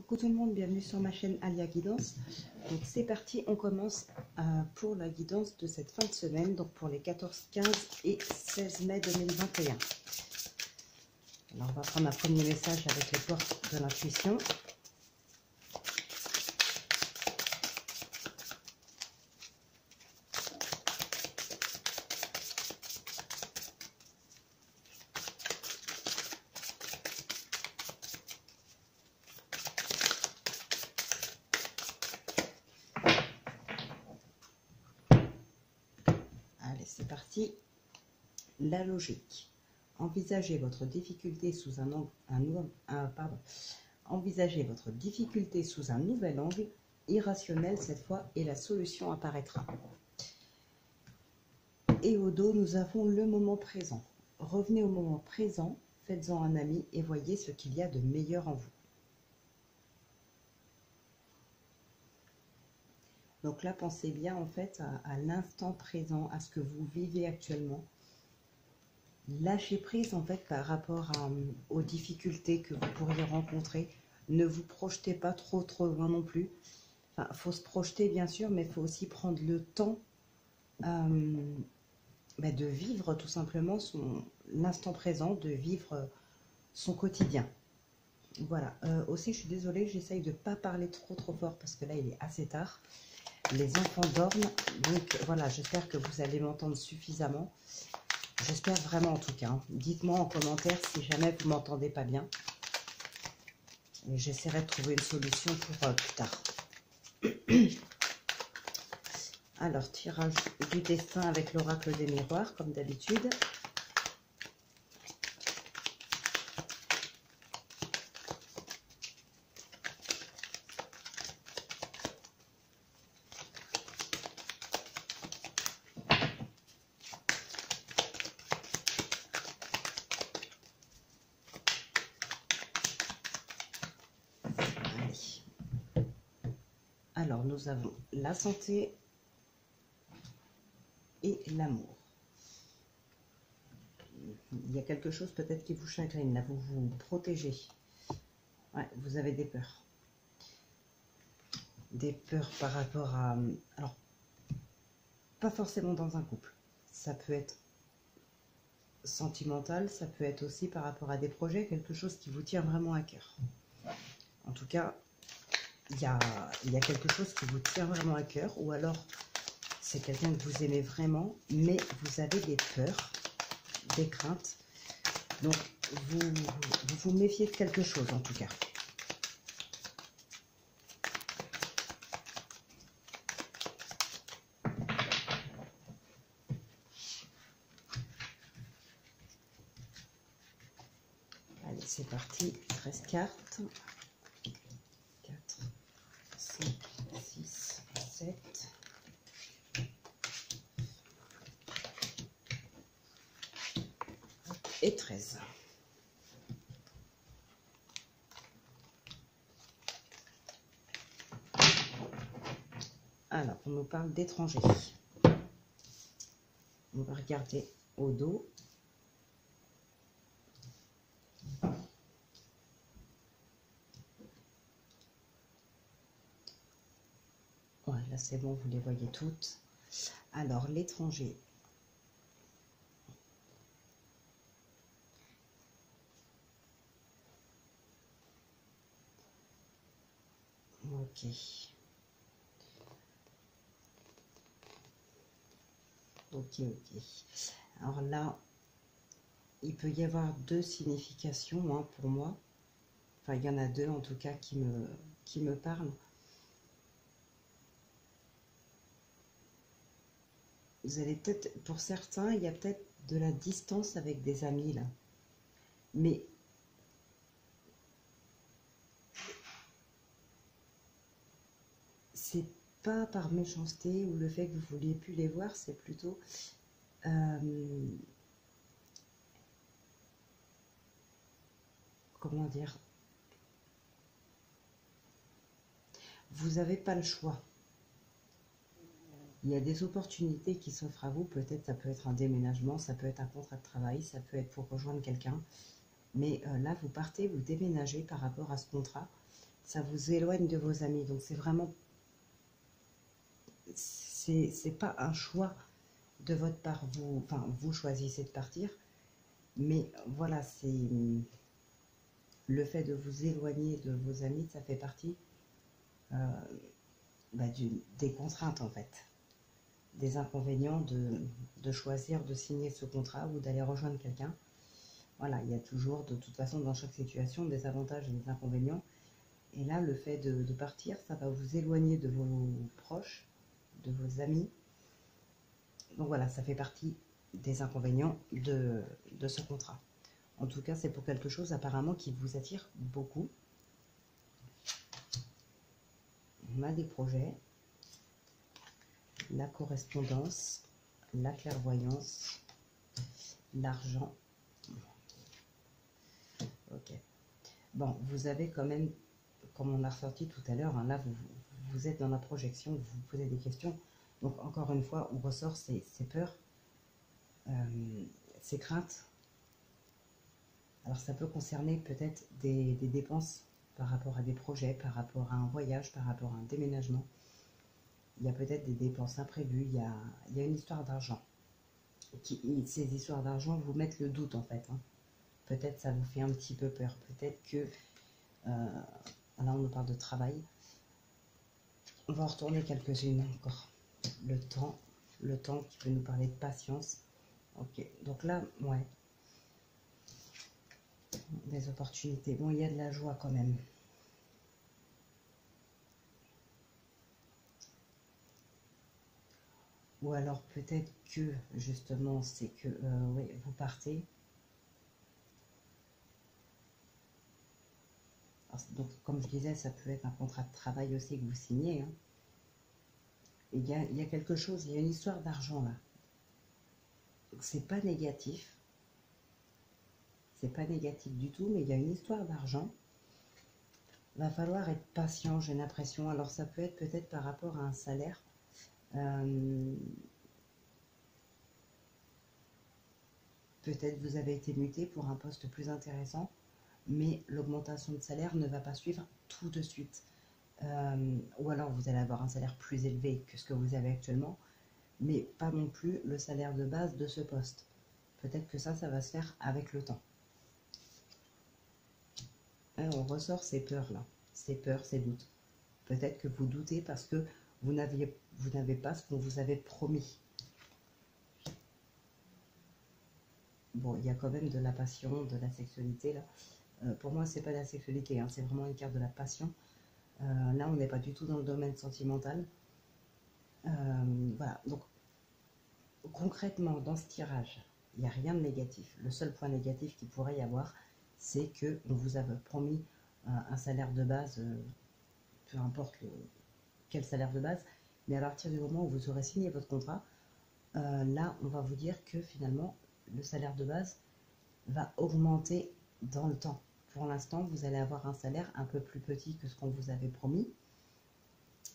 Coucou tout le monde, bienvenue sur ma chaîne Alia Guidance. Donc c'est parti, on commence pour la guidance de cette fin de semaine, donc pour les 14, 15 et 16 mai 2021. Alors on va prendre un premier message avec les portes de l'intuition. Allez, c'est parti. La logique. Envisagez votre difficulté sous un angle, envisagez votre difficulté sous un nouvel angle, irrationnel cette fois, et la solution apparaîtra. Et au dos, nous avons le moment présent. Revenez au moment présent, faites-en un ami et voyez ce qu'il y a de meilleur en vous. Donc là, pensez bien en fait à l'instant présent, à ce que vous vivez actuellement. Lâchez prise en fait par rapport aux difficultés que vous pourriez rencontrer. Ne vous projetez pas trop loin non plus. Enfin, faut se projeter bien sûr, mais il faut aussi prendre le temps de vivre tout simplement l'instant présent, de vivre son quotidien. Voilà. Aussi, je suis désolée, j'essaye de ne pas parler trop fort parce que là, il est assez tard. Les enfants dorment, donc voilà, j'espère que vous allez m'entendre suffisamment. J'espère vraiment en tout cas. Hein. Dites-moi en commentaire si jamais vous ne m'entendez pas bien. Et j'essaierai de trouver une solution pour plus tard. Alors, tirage du destin avec l'oracle des miroirs, comme d'habitude. Alors, nous avons la santé et l'amour. Il y a quelque chose peut-être qui vous chagrine. Là, vous vous protégez. Ouais, vous avez des peurs. Des peurs par rapport à... Alors, pas forcément dans un couple. Ça peut être sentimental, ça peut être aussi par rapport à des projets, quelque chose qui vous tient vraiment à cœur. En tout cas, il y a quelque chose qui vous tient vraiment à cœur, ou alors c'est quelqu'un que vous aimez vraiment, mais vous avez des peurs, des craintes. Donc, vous méfiez de quelque chose en tout cas. Allez, c'est parti. 13 cartes. 4, 5, 6, 7. Et 13. Alors, on nous parle d'étrangers. On va regarder au dos. Ouais, là c'est bon, vous les voyez toutes. Alors, l'étranger. Ok. Ok. Alors là, il peut y avoir deux significations hein, pour moi. Enfin, il y en a deux en tout cas qui me parlent. Vous allez peut-être, pour certains, il y a peut-être de la distance avec des amis là. Mais c'est pas par méchanceté ou le fait que vous ne vouliez plus les voir, c'est plutôt comment dire, vous n'avez pas le choix. Il y a des opportunités qui s'offrent à vous, peut-être ça peut être un déménagement, ça peut être un contrat de travail, ça peut être pour rejoindre quelqu'un. Mais là, vous partez, vous déménagez par rapport à ce contrat. ça vous éloigne de vos amis. Donc c'est vraiment, c'est pas un choix de votre part. Vous choisissez de partir, mais voilà, c'est le fait de vous éloigner de vos amis, ça fait partie des contraintes en fait, des inconvénients de choisir de signer ce contrat ou d'aller rejoindre quelqu'un. Voilà, il y a toujours de toute façon dans chaque situation des avantages et des inconvénients. Et là, le fait de partir, ça va vous éloigner de vos proches, de vos amis. Donc voilà, ça fait partie des inconvénients de ce contrat. En tout cas, c'est pour quelque chose apparemment qui vous attire beaucoup. On a des projets, la correspondance, la clairvoyance, l'argent. Ok. Bon, vous avez quand même, comme on a ressorti tout à l'heure, hein, là, vous êtes dans la projection, vous vous posez des questions. Donc, encore une fois, on ressort ces peurs, ces craintes. Alors, ça peut concerner peut-être des dépenses par rapport à des projets, par rapport à un voyage, par rapport à un déménagement. Il y a peut-être des dépenses imprévues, il y a une histoire d'argent. Ces histoires d'argent vous mettent le doute, en fait. Hein. Peut-être ça vous fait un petit peu peur. Peut-être que, là, on nous parle de travail. On va en retourner quelques-unes encore. Le temps qui peut nous parler de patience. Ok, donc là, ouais. Des opportunités. Bon, il y a de la joie quand même. Ou alors peut-être que, justement, c'est que, oui, vous partez. Alors, donc, comme je disais, ça peut être un contrat de travail aussi que vous signez. Hein. Il y a quelque chose, il y a une histoire d'argent là. C'est pas négatif. C'est pas négatif du tout, mais il y a une histoire d'argent. Va falloir être patient, j'ai l'impression. Alors ça peut être peut-être par rapport à un salaire. Peut-être vous avez été muté pour un poste plus intéressant, mais l'augmentation de salaire ne va pas suivre tout de suite. Ou alors vous allez avoir un salaire plus élevé que ce que vous avez actuellement, mais pas non plus le salaire de base de ce poste. Peut-être que ça va se faire avec le temps. On ressort ces peurs-là, ces peurs, ces doutes. Peut-être que vous doutez parce que vous n'avez pas ce qu'on vous avait promis. Bon, il y a quand même de la passion, de la sexualité là. Pour moi, c'est pas de la sexualité, hein, c'est vraiment une carte de la passion. Là, on n'est pas du tout dans le domaine sentimental. Voilà, donc concrètement, dans ce tirage, il n'y a rien de négatif. Le seul point négatif qu'il pourrait y avoir, c'est qu'on vous avait promis un salaire de base, peu importe quel salaire de base, mais à partir du moment où vous aurez signé votre contrat, là, on va vous dire que finalement, le salaire de base va augmenter dans le temps. Pour l'instant, vous allez avoir un salaire un peu plus petit que ce qu'on vous avait promis,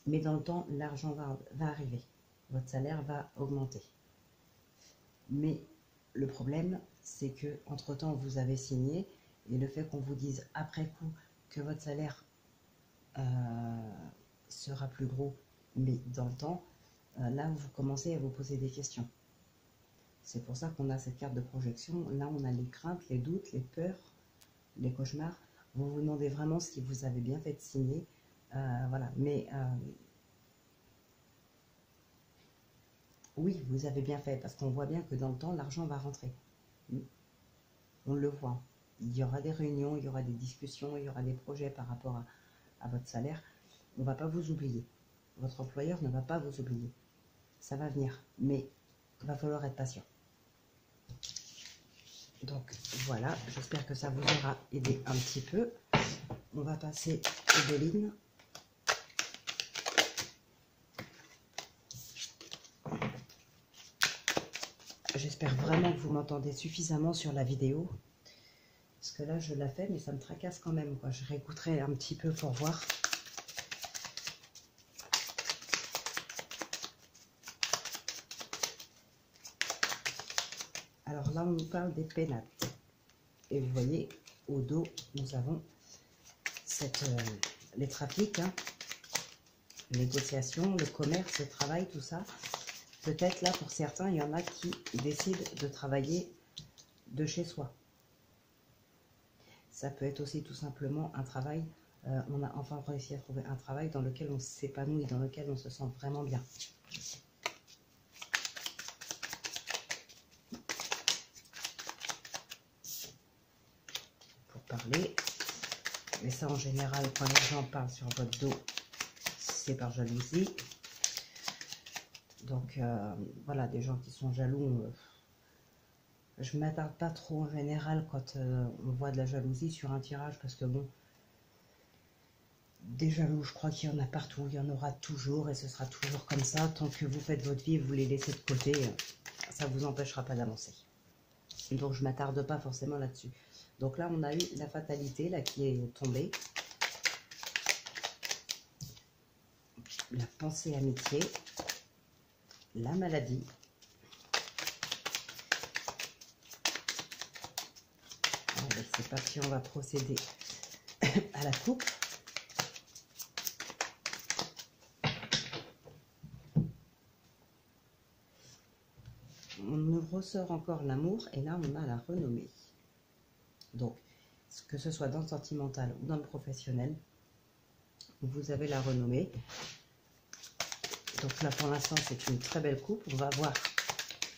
mais dans le temps, l'argent va arriver. Votre salaire va augmenter. Mais le problème, c'est que entre-temps, vous avez signé, et le fait qu'on vous dise après coup que votre salaire sera plus gros, mais dans le temps, là, vous commencez à vous poser des questions. C'est pour ça qu'on a cette carte de projection. Là, on a les craintes, les doutes, les peurs, les cauchemars. Vous vous demandez vraiment si vous avez bien fait de signer. Voilà, mais oui, vous avez bien fait, parce qu'on voit bien que dans le temps, l'argent va rentrer. On le voit. Il y aura des réunions, il y aura des discussions, il y aura des projets par rapport à votre salaire. On ne va pas vous oublier. Votre employeur ne va pas vous oublier. Ça va venir, mais il va falloir être patient. Donc voilà, j'espère que ça vous aura aidé un petit peu. On va passer aux lignes. J'espère vraiment que vous m'entendez suffisamment sur la vidéo. Parce que là, je la fais, mais ça me tracasse quand même, quoi. Je réécouterai un petit peu pour voir. Alors là, on nous parle des pénates. Et vous voyez, au dos, nous avons cette les trafics, hein, négociations, le commerce, le travail, tout ça. Peut-être là, pour certains, il y en a qui décident de travailler de chez soi. Ça peut être aussi tout simplement un travail. On a enfin réussi à trouver un travail dans lequel on s'épanouit, dans lequel on se sent vraiment bien. Pour parler. Mais ça, en général, quand les gens parlent sur votre dos, c'est par jalousie. Donc, voilà, des gens qui sont jaloux, je ne m'attarde pas trop en général quand on voit de la jalousie sur un tirage, parce que bon, des jaloux, je crois qu'il y en a partout, il y en aura toujours, et ce sera toujours comme ça. Tant que vous faites votre vie, vous les laissez de côté, ça ne vous empêchera pas d'avancer. Donc, je ne m'attarde pas forcément là-dessus. Donc là, on a eu la fatalité là, qui est tombée. La pensée amitié. La maladie. Allez, c'est parti, on va procéder à la coupe. On nous ressort encore l'amour et là on a la renommée. Donc, que ce soit dans le sentimental ou dans le professionnel, vous avez la renommée. Donc là pour l'instant c'est une très belle coupe. On va voir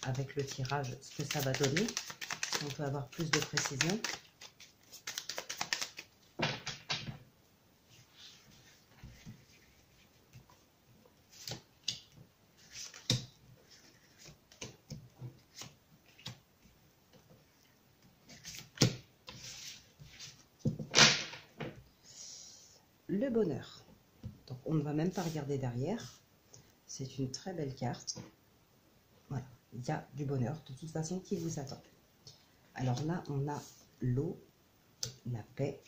avec le tirage ce que ça va donner. Si on peut avoir plus de précision. Le bonheur. Donc on ne va même pas regarder derrière. C'est une très belle carte. Voilà, il y a du bonheur de toute façon qui vous attend. Alors là, on a l'eau, la paix.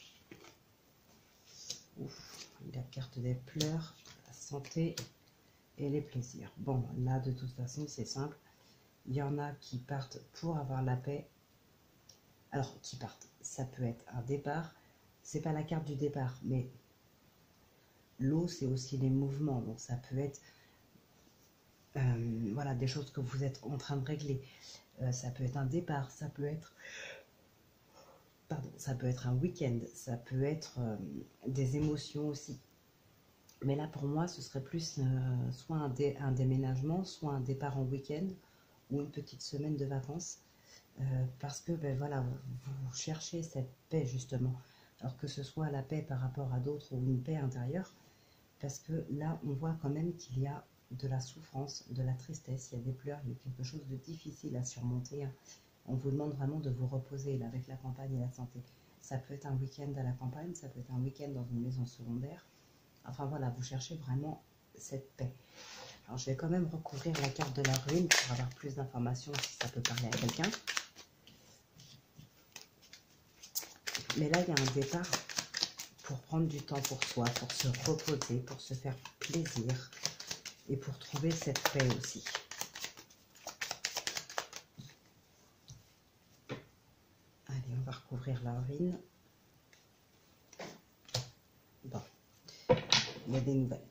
Ouf, la carte des pleurs, la santé et les plaisirs. Bon, là, de toute façon, c'est simple. Il y en a qui partent pour avoir la paix. Alors, qui partent, ça peut être un départ. C'est pas la carte du départ, mais l'eau, c'est aussi les mouvements. Donc, ça peut être voilà, des choses que vous êtes en train de régler. Ça peut être un départ, ça peut être... Pardon, ça peut être un week-end, ça peut être des émotions aussi. Mais là, pour moi, ce serait plus soit un déménagement, soit un départ en week-end ou une petite semaine de vacances. Parce que, ben voilà, vous cherchez cette paix, justement. Alors que ce soit la paix par rapport à d'autres ou une paix intérieure. Parce que là, on voit quand même qu'il y a de la souffrance, de la tristesse, il y a des pleurs, il y a quelque chose de difficile à surmonter. On vous demande vraiment de vous reposer là, avec la campagne et la santé. Ça peut être un week-end à la campagne, ça peut être un week-end dans une maison secondaire. Enfin voilà, vous cherchez vraiment cette paix. Alors je vais quand même recouvrir la carte de la ruine pour avoir plus d'informations si ça peut parler à quelqu'un. Mais là, il y a un départ pour prendre du temps pour soi, pour se reposer, pour se faire plaisir et pour trouver cette paix aussi. Allez, on va recouvrir la ruine. Bon, il y a des nouvelles.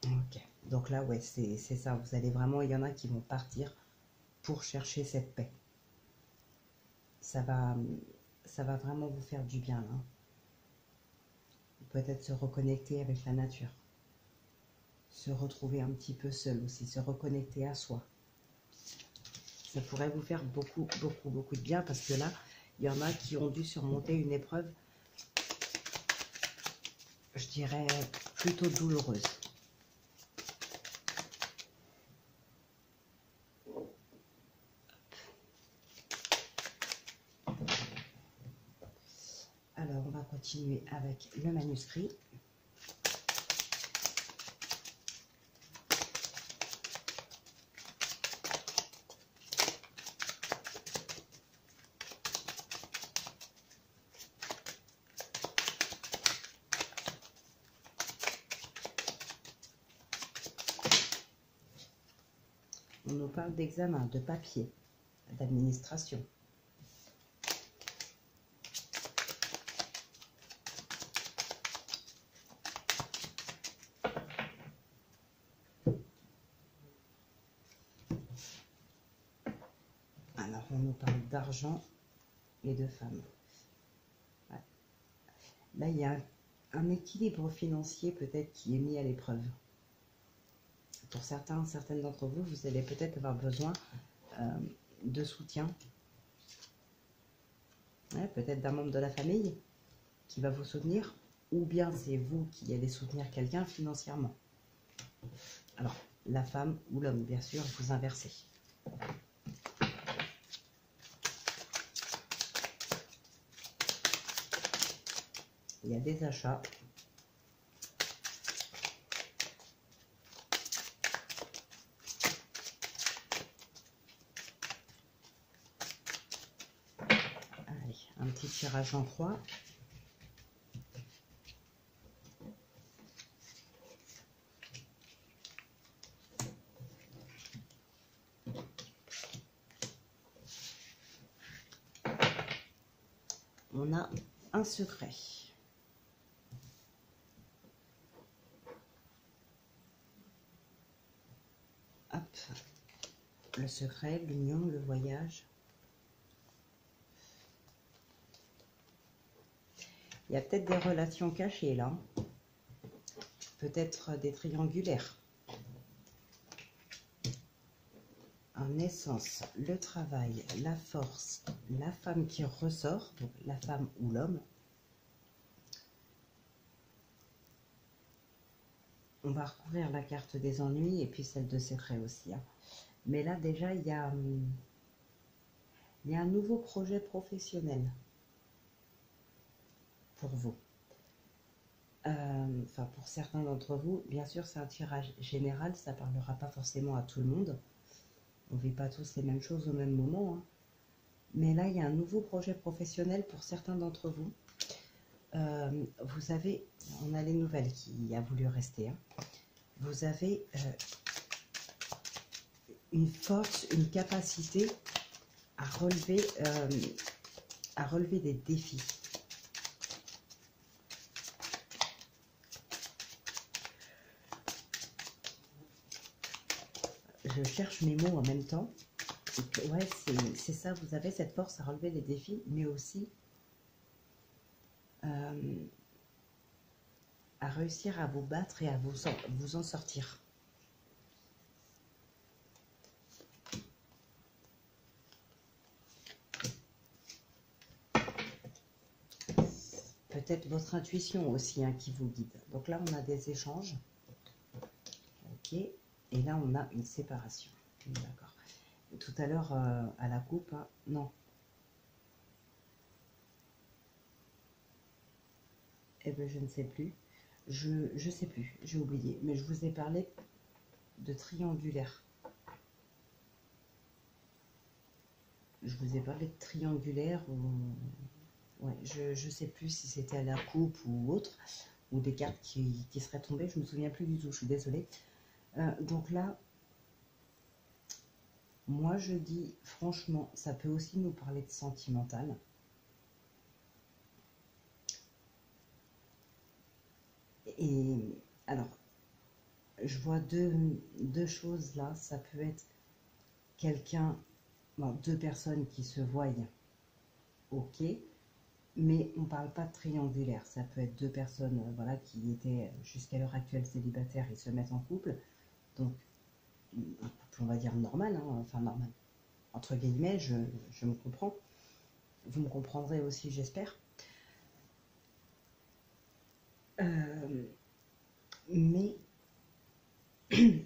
Ok, donc là, ouais, c'est ça. Vous allez vraiment, il y en a qui vont partir pour chercher cette paix. Ça va vraiment vous faire du bien, hein. Peut-être se reconnecter avec la nature. Se retrouver un petit peu seul aussi, se reconnecter à soi. Ça pourrait vous faire beaucoup de bien parce que là, il y en a qui ont dû surmonter une épreuve, je dirais, plutôt douloureuse. Alors, on va continuer avec le manuscrit. On nous parle d'examen, de papier, d'administration. on nous parle d'argent et de femmes. Ouais. Là, il y a un équilibre financier peut-être qui est mis à l'épreuve. Pour certaines d'entre vous, vous allez peut-être avoir besoin de soutien. Ouais, peut-être d'un membre de la famille qui va vous soutenir, ou bien c'est vous qui allez soutenir quelqu'un financièrement. Alors, la femme ou l'homme, bien sûr, vous inversez. Il y a des achats. Allez, un petit tirage en croix. On a un secret. Hop. Le secret, l'union, le voyage. Il y a peut-être des relations cachées là. Peut-être des triangulaires. En essence, le travail, la force, la femme qui ressort, donc la femme ou l'homme. On va recouvrir la carte des ennuis et puis celle de secret aussi. Hein. Mais là déjà, il y a un nouveau projet professionnel pour vous. Enfin, pour certains d'entre vous, bien sûr, c'est un tirage général, ça ne parlera pas forcément à tout le monde. On ne vit pas tous les mêmes choses au même moment. Hein. Mais là, il y a un nouveau projet professionnel pour certains d'entre vous. Vous avez, on a les nouvelles qui a voulu rester. Hein. Vous avez une force, une capacité à relever des défis. Je cherche mes mots en même temps. Ouais, c'est ça, vous avez cette force à relever les défis, mais aussi à réussir à vous battre et à vous en sortir. Peut-être votre intuition aussi hein, qui vous guide. Donc là, on a des échanges. Ok. Et là, on a une séparation. D'accord. Tout à l'heure, à la coupe, hein, non. Eh bien, je ne sais plus. Je sais plus, j'ai oublié. Mais je vous ai parlé de triangulaire. Je vous ai parlé de triangulaire ou... Ouais, je ne sais plus si c'était à la coupe ou autre, ou des cartes qui seraient tombées. Je ne me souviens plus du tout, je suis désolée. Donc là, moi je dis, franchement, ça peut aussi nous parler de sentimental. Et alors, je vois deux choses là. Ça peut être quelqu'un, bon, deux personnes qui se voient, ok, mais on ne parle pas de triangulaire. Ça peut être deux personnes voilà, qui étaient jusqu'à l'heure actuelle célibataires et se mettent en couple. Donc, un couple, on va dire normal, hein, enfin normal. Entre guillemets, je me comprends. Vous me comprendrez aussi, j'espère. Mais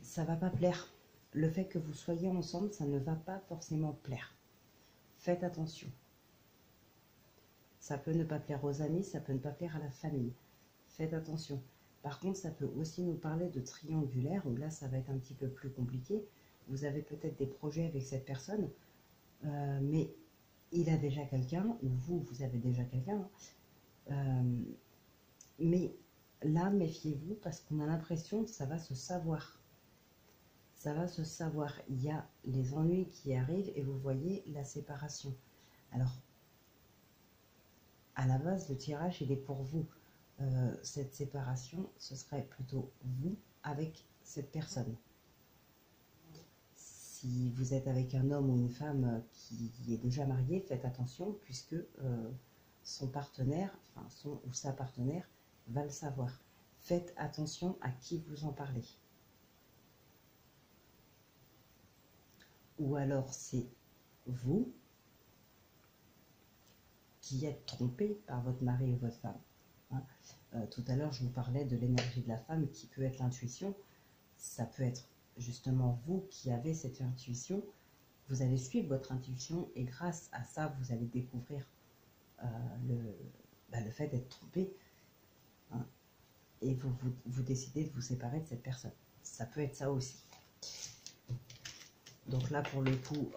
ça va pas plaire. Le fait que vous soyez ensemble, ça ne va pas forcément plaire. Faites attention. Ça peut ne pas plaire aux amis, ça peut ne pas plaire à la famille. Faites attention. Par contre, ça peut aussi nous parler de triangulaire, où là, ça va être un petit peu plus compliqué. Vous avez peut-être des projets avec cette personne, mais il a déjà quelqu'un, ou vous avez déjà quelqu'un. Mais là, méfiez-vous, parce qu'on a l'impression que ça va se savoir. Ça va se savoir. Il y a les ennuis qui arrivent, et vous voyez la séparation. Alors, à la base, le tirage, il est pour vous. Cette séparation, ce serait plutôt vous avec cette personne. Si vous êtes avec un homme ou une femme qui est déjà marié, faites attention puisque son partenaire, enfin son ou sa partenaire, va le savoir. Faites attention à qui vous en parlez. Ou alors c'est vous qui êtes trompé par votre mari ou votre femme. Hein. Tout à l'heure, je vous parlais de l'énergie de la femme qui peut être l'intuition. Ça peut être justement vous qui avez cette intuition. Vous allez suivre votre intuition et grâce à ça, vous allez découvrir le fait d'être trompé. Hein, et vous décidez de vous séparer de cette personne. Ça peut être ça aussi. Donc là, pour le coup,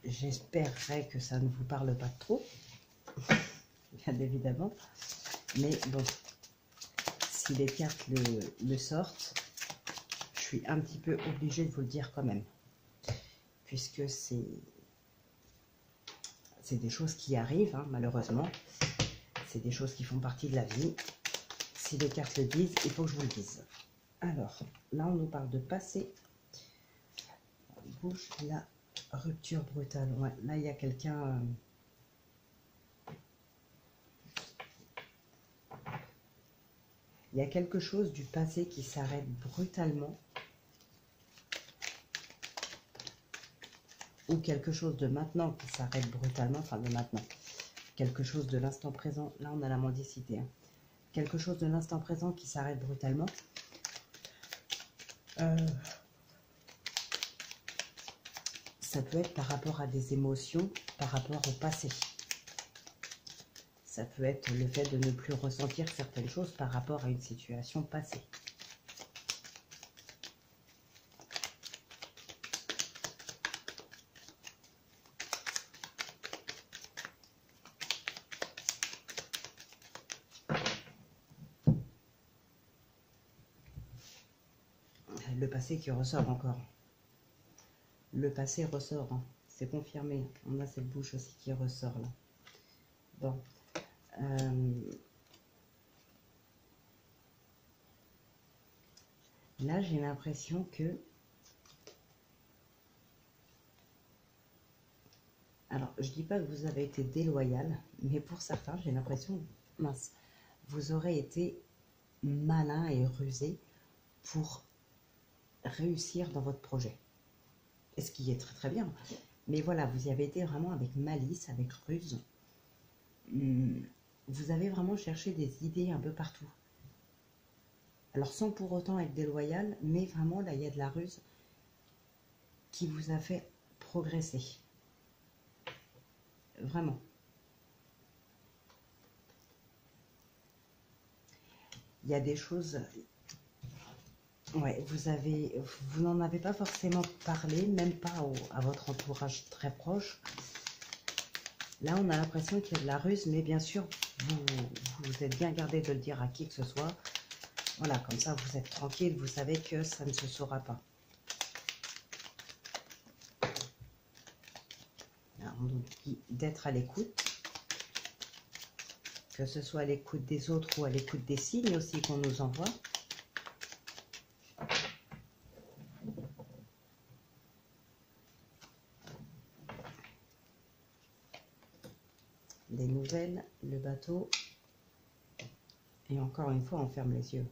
j'espérerais que ça ne vous parle pas trop, bien évidemment. Mais bon, si les cartes le sortent, je suis un petit peu obligée de vous le dire quand même. Puisque c'est des choses qui arrivent, hein, malheureusement. C'est des choses qui font partie de la vie. Si les cartes le disent, il faut que je vous le dise. Alors, là, on nous parle de passé. Bouge, la rupture brutale. Ouais, là, il y a quelqu'un... il y a quelque chose du passé qui s'arrête brutalement. Ou quelque chose de maintenant qui s'arrête brutalement. Enfin, de maintenant. Quelque chose de l'instant présent. Là, on a la mendicité. Hein. Quelque chose de l'instant présent qui s'arrête brutalement. Ça peut être par rapport à des émotions, par rapport au passé. Ça peut être le fait de ne plus ressentir certaines choses par rapport à une situation passée. Le passé qui ressort encore. Le passé ressort, hein. C'est confirmé. On a cette bouche aussi qui ressort là. Bon. Là, j'ai l'impression que... Alors, je dis pas que vous avez été déloyal, mais pour certains, j'ai l'impression, mince, vous aurez été malin et rusé pour réussir dans votre projet. Et ce qui est très très bien. Mais voilà, vous y avez été vraiment avec malice, avec ruse. Vous avez vraiment cherché des idées un peu partout. Alors sans pour autant être déloyal, mais vraiment là il y a de la ruse qui vous a fait progresser. Vraiment. Il y a des choses... Ouais, vous n'en avez pas forcément parlé, même pas à votre entourage très proche. Là, on a l'impression qu'il y a de la ruse, mais bien sûr, vous êtes bien gardé de le dire à qui que ce soit. Voilà, comme ça, vous êtes tranquille, vous savez que ça ne se saura pas. Alors, on nous dit d'être à l'écoute, que ce soit à l'écoute des autres ou à l'écoute des signes aussi qu'on nous envoie. Des nouvelles, le bateau, et encore une fois, on ferme les yeux.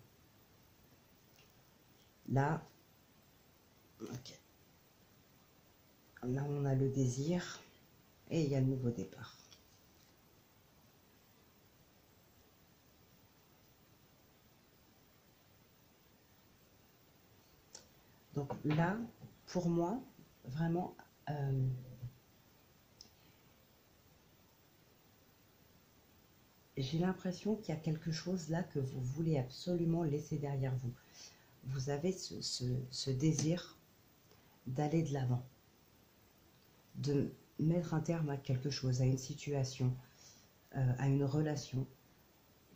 Là, ok. Là, on a le désir et il y a le nouveau départ. Donc là, pour moi, vraiment, j'ai l'impression qu'il y a quelque chose là que vous voulez absolument laisser derrière vous. Vous avez ce désir d'aller de l'avant, de mettre un terme à quelque chose, à une situation, à une relation,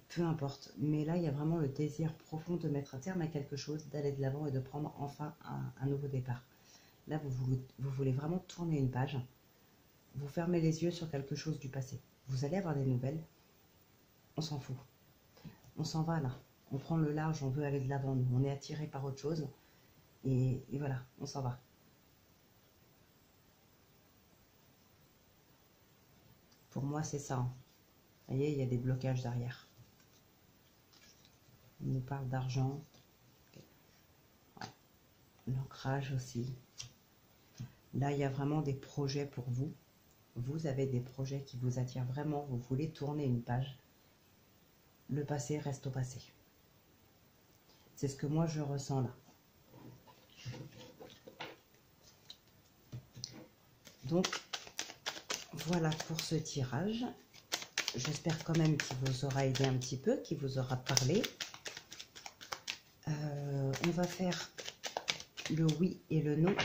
peu importe. Mais là, il y a vraiment le désir profond de mettre un terme à quelque chose, d'aller de l'avant et de prendre enfin un nouveau départ. Là, vous voulez vraiment tourner une page. Vous fermez les yeux sur quelque chose du passé. Vous allez avoir des nouvelles. On s'en fout. On s'en va là. On prend le large, on veut aller de l'avant. On est attiré par autre chose. Et voilà, on s'en va. moi, c'est ça. Hein. Vous voyez, il y a des blocages derrière. On nous parle d'argent. Ouais. L'ancrage aussi. Là, il y a vraiment des projets pour vous. Vous avez des projets qui vous attirent vraiment. Vous voulez tourner une page. Le passé reste au passé. C'est ce que moi, je ressens là. Donc, voilà pour ce tirage. J'espère quand même qu'il vous aura aidé un petit peu, qu'il vous aura parlé. On va faire le oui et le non.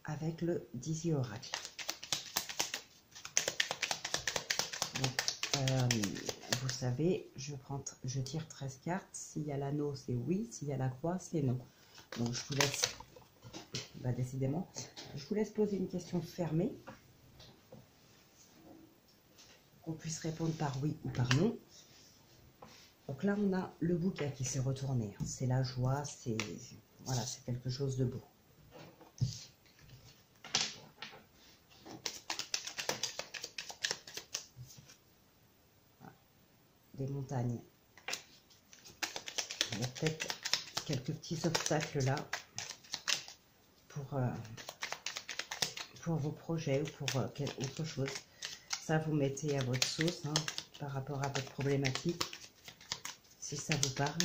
Avec le Dizzy Oracle. Donc, vous savez, je tire 13 cartes. S'il y a l'anneau, c'est oui. S'il y a la croix, c'est non. Donc, je vous laisse, décidément, je vous laisse poser une question fermée. Qu'on puisse répondre par oui ou par non. Donc là, on a le bouquet qui s'est retourné. C'est la joie, c'est voilà, c'est quelque chose de beau. Voilà. Des montagnes. Il y a peut-être quelques petits obstacles là pour vos projets ou pour autre chose. Ça, vous mettez à votre sauce hein, par rapport à votre problématique, si ça vous parle.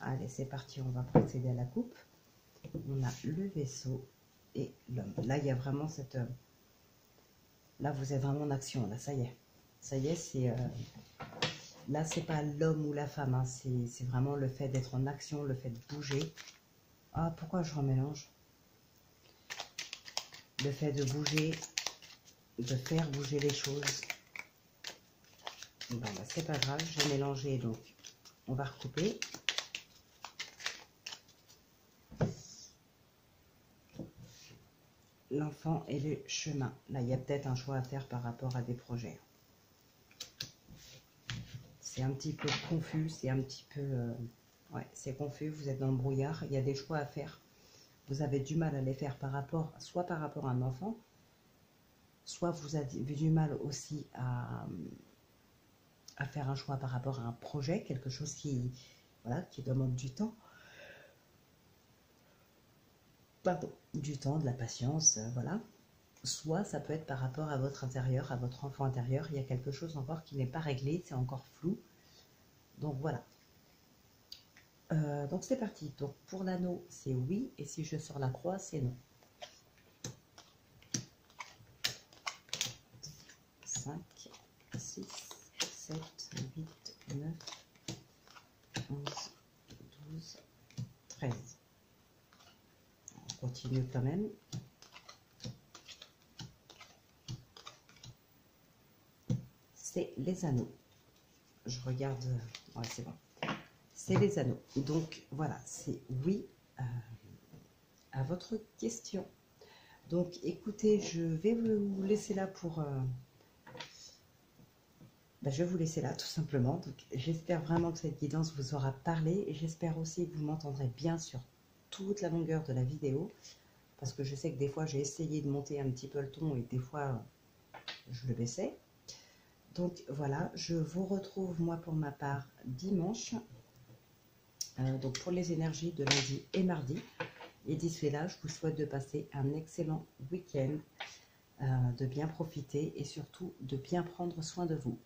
Allez, c'est parti, on va procéder à la coupe. On a le vaisseau et l'homme. Là, il y a vraiment cette... Là, vous êtes vraiment en action. Là, ça y est. Ça y est, c'est... Là, c'est pas l'homme ou la femme. Hein, c'est vraiment le fait d'être en action, le fait de bouger. Ah, pourquoi je remélange? Le fait de bouger, de faire bouger les choses. Bon, c'est pas grave, j'ai mélangé, donc on va recouper. L'enfant et le chemin. Là, il y a peut-être un choix à faire par rapport à des projets. C'est un petit peu confus, c'est un petit peu... ouais, c'est confus, vous êtes dans le brouillard, il y a des choix à faire. Vous avez du mal à les faire soit par rapport à un enfant, soit vous avez du mal aussi à faire un choix par rapport à un projet, quelque chose qui, voilà, qui demande du temps. Pardon, du temps, de la patience, voilà. Soit ça peut être par rapport à votre intérieur, à votre enfant intérieur. Il y a quelque chose encore qui n'est pas réglé, c'est encore flou. Donc voilà. Donc c'est parti. Donc pour l'anneau, c'est oui. Et si je sors la croix, c'est non. 5, 6, 7, 8, 9, 11, 12, 13. On continue quand même. C'est les anneaux. Je regarde. Ouais, c'est bon. C'est les anneaux. Donc voilà, c'est oui à votre question. Donc écoutez, je vais vous laisser là pour... je vais vous laisser là tout simplement. Donc j'espère vraiment que cette guidance vous aura parlé. Et j'espère aussi que vous m'entendrez bien sur toute la longueur de la vidéo. Parce que je sais que des fois j'ai essayé de monter un petit peu le ton et des fois je le baissais. Donc voilà, je vous retrouve moi pour ma part dimanche. Donc pour les énergies de lundi et mardi. Et d'ici là, je vous souhaite de passer un excellent week-end, de bien profiter et surtout de bien prendre soin de vous.